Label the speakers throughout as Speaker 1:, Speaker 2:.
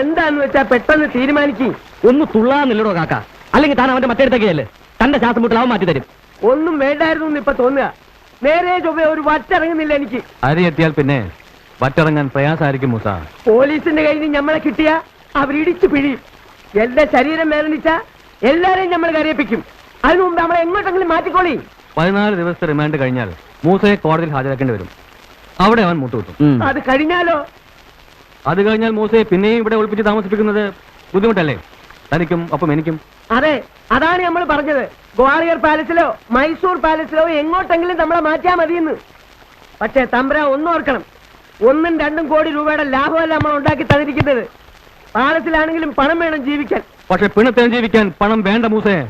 Speaker 1: എന്താന്ന് വെച്ചാ പെട്ടെന്ന് തീരുമാനിക്കും.
Speaker 2: ഒന്ന് തുള്ളാന്നില്ലടോ കാക്ക, അല്ലെങ്കിൽ താൻ അവന്റെ മറ്റേടത്തേക്കല്ലേ തന്റെ ശ്വാസം മുട്ടൽ അവൻ മാറ്റി തരും.
Speaker 1: ഒന്നും വേണ്ടായിരുന്നു ഇപ്പൊ തോന്നുക. നേരെ ചൊവ്വ ഒരു വറ്റിറങ്ങുന്നില്ല എനിക്ക്.
Speaker 3: അരി എത്തിയാൽ പിന്നെ വറ്റിറങ്ങാൻ പ്രയാസമായിരിക്കും മൂസ.
Speaker 1: പോലീസിന്റെ കയ്യിൽ നിന്ന് നമ്മളെ കിട്ടിയ അവരിടിച്ചു പിഴിയും. എന്റെ ശരീരം വേദനിച്ച എല്ലാരെയും നമ്മൾ കരയിപ്പിക്കും. അതിനു മുമ്പ് നമ്മളെ എങ്ങോട്ടെങ്കിലും മാറ്റിക്കോളി.
Speaker 3: 14 ദിവസത്തെ റിമാൻഡ് കഴിഞ്ഞാൽ മൂസയെ കോടതിയിൽ ഹാജരാക്കേണ്ടി വരും. അവിടെ അവൻ മുട്ടുകുത്തും.
Speaker 1: അത് കഴിഞ്ഞാലോ?
Speaker 3: അത് കഴിഞ്ഞാൽ മൂസയെ പിന്നെയും ഇവിടെ ഒളിപ്പിച്ച് താമസിപ്പിക്കുന്നത് ബുദ്ധിമുട്ടല്ലേ തനിക്കും ഒപ്പം എനിക്കും?
Speaker 1: അതെ, അതാണ് നമ്മൾ പറഞ്ഞത്. ഗ്വാളിയർ പാലസിലോ മൈസൂർ പാലസിലോ എങ്ങോട്ടെങ്കിലും നമ്മളെ മാറ്റിയാൽ മതിയെന്ന്. പക്ഷേ തമ്പ്ര ഒന്നോർക്കണം, 1-2 കോടി രൂപയുടെ ലാഭമല്ല നമ്മൾ ഉണ്ടാക്കി തന്നിരിക്കുന്നത്. പാലസിലാണെങ്കിലും പണം വേണം ജീവിക്കാൻ.
Speaker 3: പക്ഷെ പിണത്തേൻ ജീവിക്കാൻ പണം വേണ്ട മൂസയെ.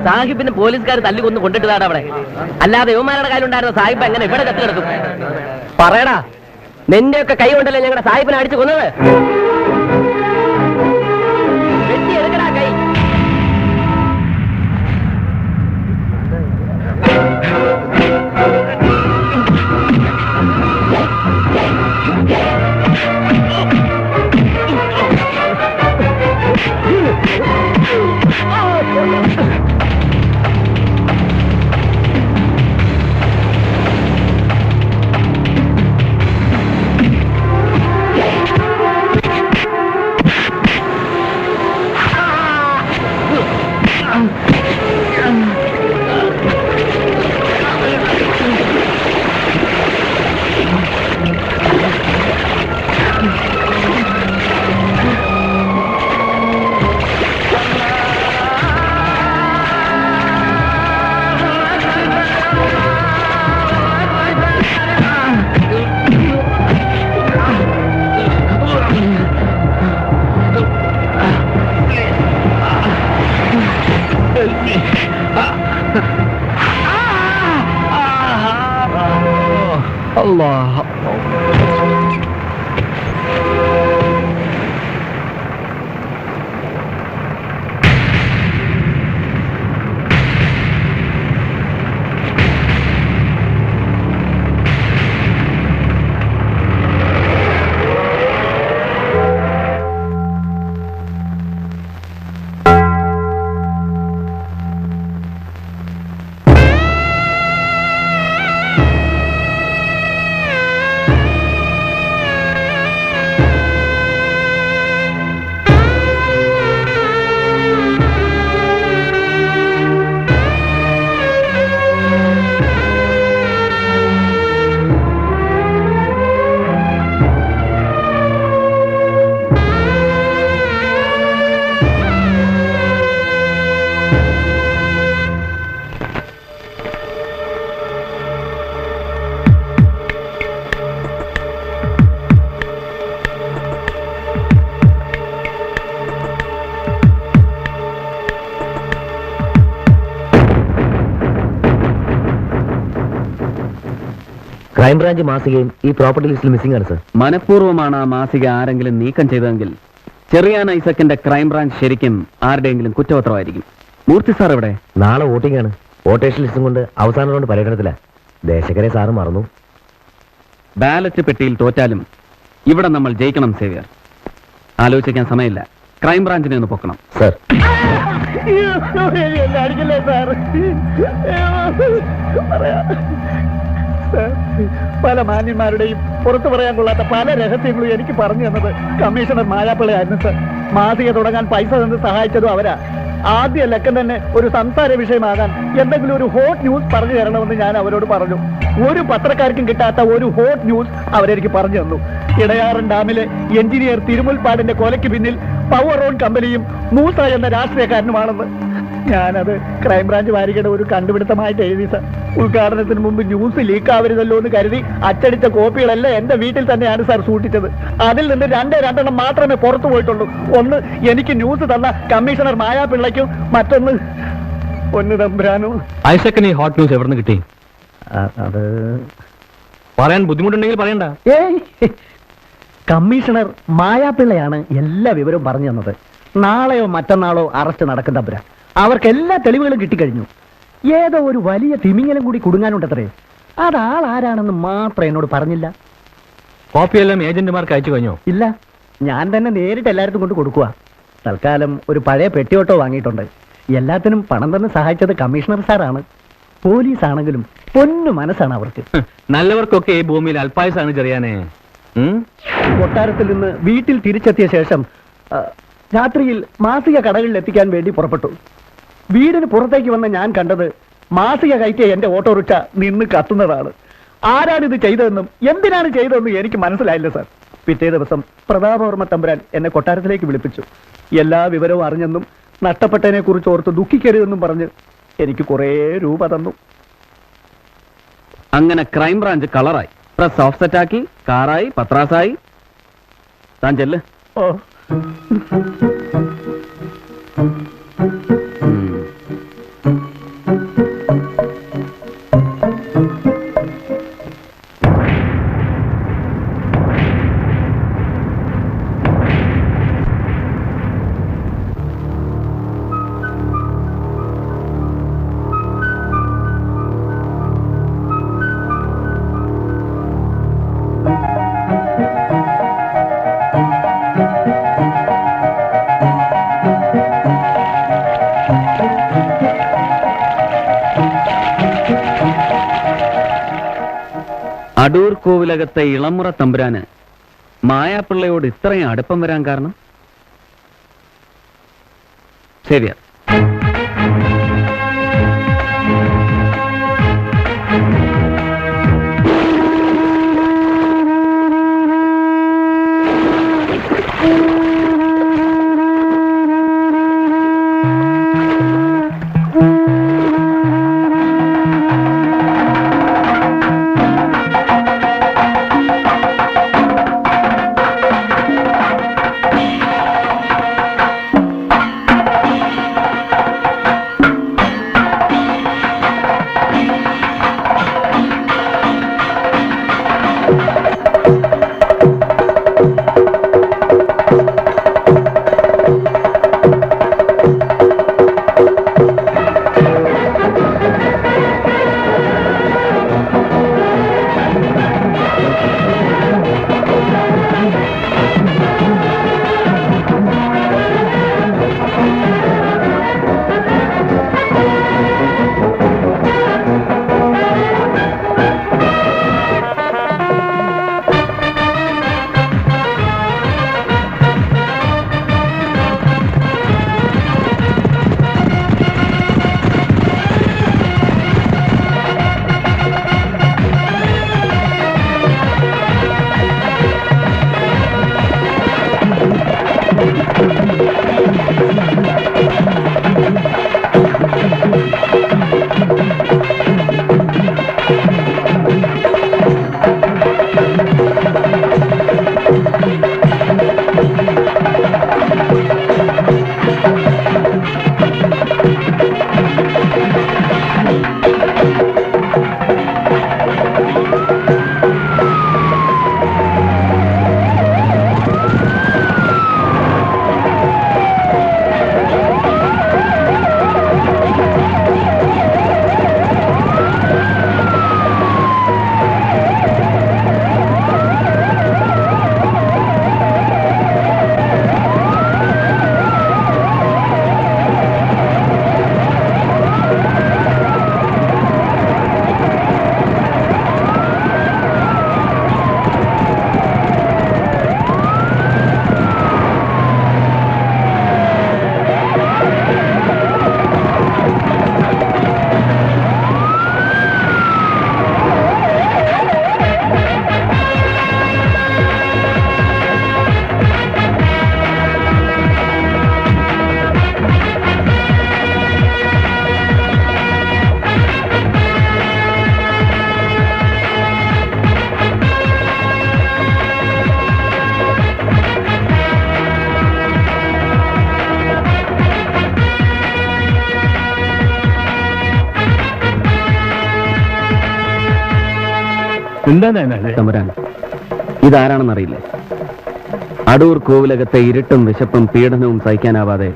Speaker 2: സാഹിബിന് പോലീസുകാർ തല്ലിക്കൊന്ന് കൊണ്ടിട്ടതാണ് അവിടെ. അല്ലാതെ യുവമാരുടെ കയ്യിലുണ്ടായിരുന്ന സാഹിബ് എങ്ങനെ ഇവിടെ കത്തി കിടക്കും? പറയടാ, നിന്റെയൊക്കെ കൈ കൊണ്ടല്ലേ ഞങ്ങളുടെ സാഹിബിനെ അടിച്ചു കൊന്നത്? വെട്ടിയെടുക്കടാ കൈ. Allah.
Speaker 4: ക്രൈംബ്രാഞ്ച് മാസികയും ഈ പ്രോപ്പർട്ടി ലിസ്റ്റിൽ മിസ്സിംഗ് ആണ് സർ.
Speaker 2: മനഃപൂർവ്വമാണ് ആ മാസിക ആരെങ്കിലും നീക്കം ചെയ്തതെങ്കിൽ ചെറിയാൻ ഐസക്കിന്റെ ക്രൈംബ്രാഞ്ച് ശരിക്കും ആരുടെയെങ്കിലും കുറ്റപത്രമായിരിക്കും. മൂർത്തി സാർ എവിടെ?
Speaker 4: നാളെ വോട്ടിംഗ് ആണ്. വോട്ടേഷൻ ലിസ്റ്റും കൊണ്ട് അവസാന റൗണ്ട് പര്യടനത്തില. ദേശക്കരെ സാറ് മറന്നു.
Speaker 2: ബാലറ്റ് പെട്ടിയിൽ തോറ്റാലും ഇവിടെ നമ്മൾ ജയിക്കണം സേവ്യർ. ആലോചിക്കാൻ സമയമില്ല. ക്രൈംബ്രാഞ്ചിനെ ഒന്ന് പൊക്കണം
Speaker 4: സർ.
Speaker 5: എന്നെ അടിക്കില്ലേ സാർ? പല മാന്യന്മാരുടെയും പുറത്തു പറയാൻ കൊള്ളാത്ത പല രഹസ്യങ്ങളും എനിക്ക് പറഞ്ഞു തന്നത് കമ്മീഷണർ മായാപ്പിള്ളയായിരുന്നു സാർ. മാസിക തുടങ്ങാൻ പൈസ തന്ന് സഹായിച്ചതും അവരാ. ആദ്യ ലക്കം തന്നെ ഒരു സംസാര വിഷയമാകാൻ എന്തെങ്കിലും ഒരു ഹോട്ട് ന്യൂസ് പറഞ്ഞു തരണമെന്ന് ഞാൻ അവരോട് പറഞ്ഞു. ഒരു പത്രക്കാർക്കും കിട്ടാത്ത ഒരു ഹോട്ട് ന്യൂസ് അവരെനിക്ക് പറഞ്ഞു തന്നു. ഇടയാറൻ ഡാമിലെ എഞ്ചിനീയർ തിരുമുൽപ്പാടിന്റെ കൊലയ്ക്ക് പിന്നിൽ പവർ ഓൺ കമ്പനിയും മൂസ എന്ന രാഷ്ട്രീയക്കാരനുമാണെന്ന്. ഞാനത് ക്രൈംബ്രാഞ്ച് വാരികയുടെ ഒരു കണ്ടുപിടുത്തമായിട്ട് എഴുതി സാർ. ഉദ്ഘാടനത്തിന് മുമ്പ് ന്യൂസ് ലീക്ക് ആവരുതല്ലോ എന്ന് കരുതി അച്ചടിച്ച കോപ്പികളെല്ലാം എന്റെ വീട്ടിൽ തന്നെയാണ് സാർ സൂക്ഷിച്ചത്. അതിൽ നിന്ന് രണ്ടെണ്ണം മാത്രമേ പുറത്തു പോയിട്ടുള്ളൂ. ഒന്ന് എനിക്ക് ന്യൂസ് തന്ന കമ്മീഷണർ മായാപിള്ളയ്ക്കും, മറ്റൊന്ന് പൊന്നു തമ്പുരാനും.
Speaker 3: ഐസക്കിന് ഈ ഹോട്ട് ന്യൂസ് എവിടെ നിന്ന് കിട്ടി?
Speaker 5: അത്
Speaker 3: പറയാൻ ബുദ്ധിമുട്ടുണ്ടെങ്കിൽ പറയണ്ട.
Speaker 5: ഏയ്, കമ്മീഷണർ മായാപിള്ളയാണ് എല്ലാ വിവരവും പറഞ്ഞു തന്നത്. നാളെയോ മറ്റന്നാളോ അറസ്റ്റ് നടക്കും തമ്പുരാൻ. അവർക്ക് എല്ലാ തെളിവുകളും കിട്ടിക്കഴിഞ്ഞു. ഏതോ ഒരു വലിയ തിമിങ്ങലും കൂടി കുടുങ്ങാനുണ്ടത്രേ. അതാളാരാണെന്ന് മാത്രം എന്നോട് പറഞ്ഞില്ല.
Speaker 3: കോപ്പിയെല്ലാം ഏജന്റുമാർക്ക് അയച്ചു കഴിഞ്ഞോ?
Speaker 5: ഇല്ല, ഞാൻ തന്നെ നേരിട്ട് എല്ലായിടത്തും കൊണ്ട് കൊടുക്കുക. തൽക്കാലം ഒരു പഴയ പെട്ടിയോട്ടോ വാങ്ങിയിട്ടുണ്ട്. എല്ലാത്തിനും പണം തന്നെ സഹായിച്ചത് കമ്മീഷണർ സാറാണ്. പോലീസ് ആണെങ്കിലും പൊന്നു മനസ്സാണ് അവർക്ക്.
Speaker 3: നല്ലവർക്കൊക്കെ ഈ ഭൂമിയിൽ അൽപായസാണ് ചെറിയാനേ.
Speaker 5: കൊട്ടാരത്തിൽ നിന്ന് വീട്ടിൽ തിരിച്ചെത്തിയ ശേഷം രാത്രിയിൽ മാസിക കടകളിൽ എത്തിക്കാൻ വേണ്ടി പുറപ്പെട്ടു. വീടിന് പുറത്തേക്ക് വന്ന ഞാൻ കണ്ടത് മാസിക കയറ്റിയ എന്റെ ഓട്ടോറിക്ഷ നിന്ന് കത്തുന്നതാണ്. ആരാണിത് ചെയ്തതെന്നും എന്തിനാണ് ചെയ്തതെന്നും എനിക്ക് മനസ്സിലായില്ല സാർ. പിറ്റേ ദിവസം പ്രതാപവർമ്മ തമ്പുരാൻ എന്നെ കൊട്ടാരത്തിലേക്ക് വിളിപ്പിച്ചു. എല്ലാ വിവരവും അറിഞ്ഞെന്നും നഷ്ടപ്പെട്ടതിനെ കുറിച്ച് ഓർത്ത് ദുഃഖിക്കരുതെന്നും പറഞ്ഞ് എനിക്ക് കുറേ രൂപ തന്നു.
Speaker 3: അങ്ങനെ ക്രൈംബ്രാഞ്ച് കളറായി, പ്രസ് ഓഫ്സെറ്റ് ആക്കി, കാറായി, പത്രാസായി. താൻ ചെല്ല്.
Speaker 5: ഓ,
Speaker 3: അടൂർ കോവിലകത്തെ ഇളമുറ തമ്പുരാന് മായാപ്പിള്ളയോട് ഇത്രയും അടുപ്പം വരാൻ കാരണം? ശരിയാ. തമ്പുരാൻ ഇതാരാണെന്നറിയില്ലേ? അടൂർ കോവിലകത്തെ ഇരുട്ടും വിശപ്പും പീഡനവും സഹിക്കാനാവാതെ